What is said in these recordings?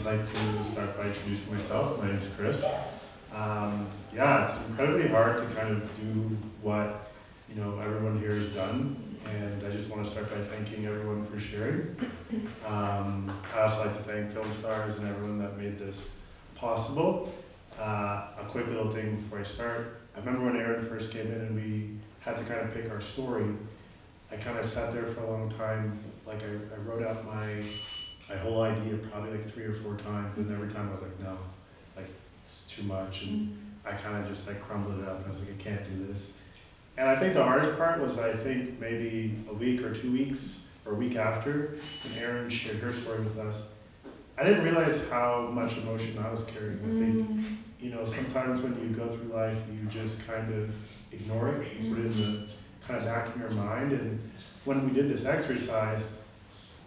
like to start by introducing myself. My name's Chris. Yeah, it's incredibly hard to kind of do what everyone here has done, and I just want to start by thanking everyone for sharing. I also like to thank Film Stars and everyone that made this possible. A quick little thing before I start. I remember when Aaron first came in and we had to kind of pick our story. I kind of sat there for a long time. Like I wrote out my whole idea probably like 3 or 4 times, and every time I was like, no, like it's too much, and I kind of just like crumbled it up, and I was like, I can't do this. And I think the hardest part was, I think maybe a week or 2 weeks or a week after, when Erin shared her story with us, I didn't realize how much emotion I was carrying. I think, sometimes when you go through life, you just kind of ignore it, you put it in the kind of back of your mind. And when we did this exercise,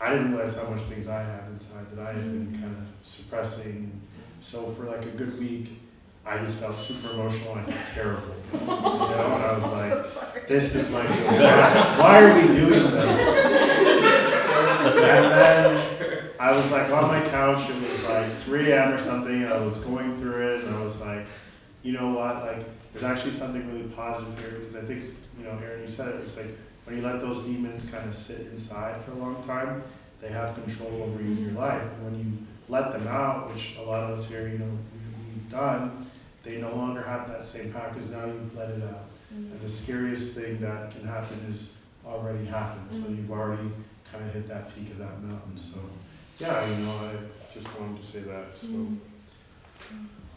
I didn't realize how much things I had inside that I had been kind of suppressing. So for like a good week, I just felt super emotional, and I felt terrible. And I was like, this is like, why are we doing this? And then I was like on my couch, it was like 3 a.m. or something, and I was going through it, and I was like, you know what, like, there's actually something really positive here, because I think, Aaron, you said it, it's like, when you let those demons kind of sit inside for a long time, they have control over you in your life. And when you let them out, which a lot of us here, we've done, they no longer have that same power, because now you've let it out. And the scariest thing that can happen is already happened. So you've already kind of hit that peak of that mountain. So yeah, I just wanted to say that. So,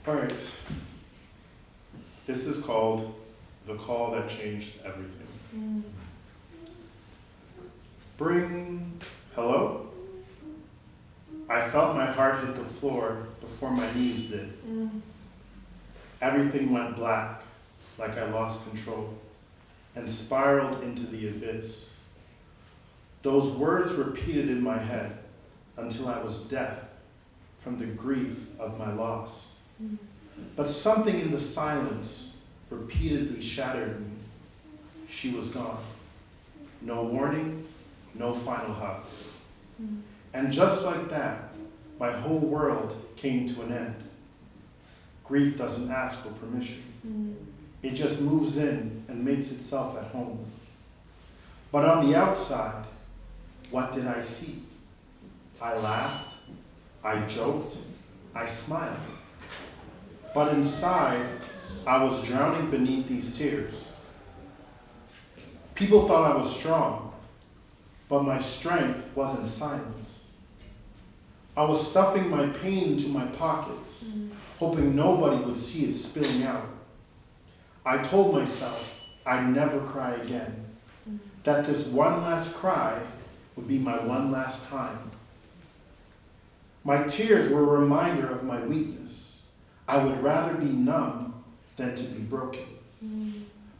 all right. This is called The Call That Changed Everything. Hello? I felt my heart hit the floor before my knees did. Everything went black, like I lost control, and spiraled into the abyss. Those words repeated in my head until I was deaf from the grief of my loss. But something in the silence repeatedly shattered me. She was gone. No warning, no final hug. And just like that, my whole world came to an end. Grief doesn't ask for permission. It just moves in and makes itself at home. But on the outside, what did I see? I laughed, I joked, I smiled. But inside, I was drowning beneath these tears. People thought I was strong, but my strength was in silence. I was stuffing my pain into my pockets, hoping nobody would see it spilling out. I told myself I'd never cry again, that this one last cry would be my one last time. My tears were a reminder of my weakness. I would rather be numb than to be broken.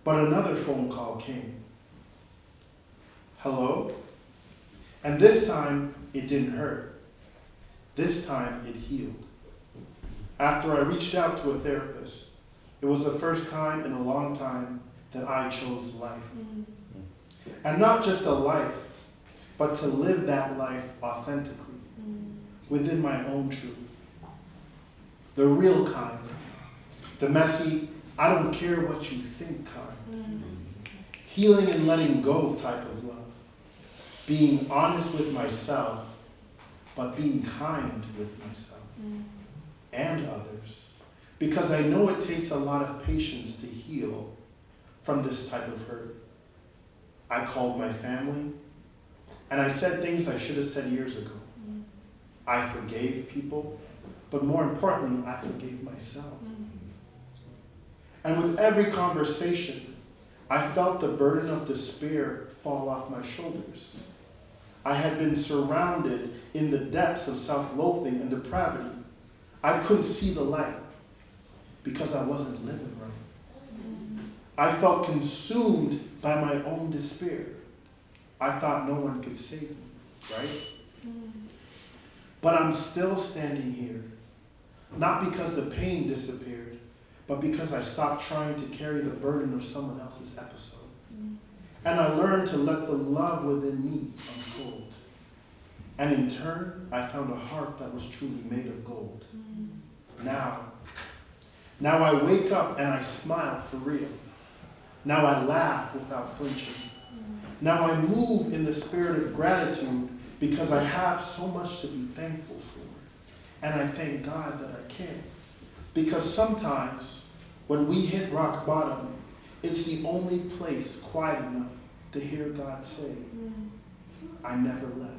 But another phone call came. Hello? And this time, it didn't hurt. This time, it healed. After I reached out to a therapist, it was the first time in a long time that I chose life. And not just a life, but to live that life authentically, within my own truth. The real kind, the messy, I don't care what you think kind. Healing and letting go type of love. Being honest with myself, but being kind with myself and others. Because I know it takes a lot of patience to heal from this type of hurt. I called my family, and I said things I should have said years ago. I forgave people, but more importantly, I forgave myself. And with every conversation, I felt the burden of despair fall off my shoulders. I had been surrounded in the depths of self-loathing and depravity. I couldn't see the light because I wasn't living right. I felt consumed by my own despair. I thought no one could save me, right? But I'm still standing here, not because the pain disappeared, but because I stopped trying to carry the burden of someone else's episode. And I learned to let the love within me unfold. And in turn, I found a heart that was truly made of gold. Now I wake up and I smile for real. Now I laugh without flinching. Now I move in the spirit of gratitude because I have so much to be thankful for. And I thank God that I can. Because sometimes when we hit rock bottom, it's the only place quiet enough to hear God say, I never left.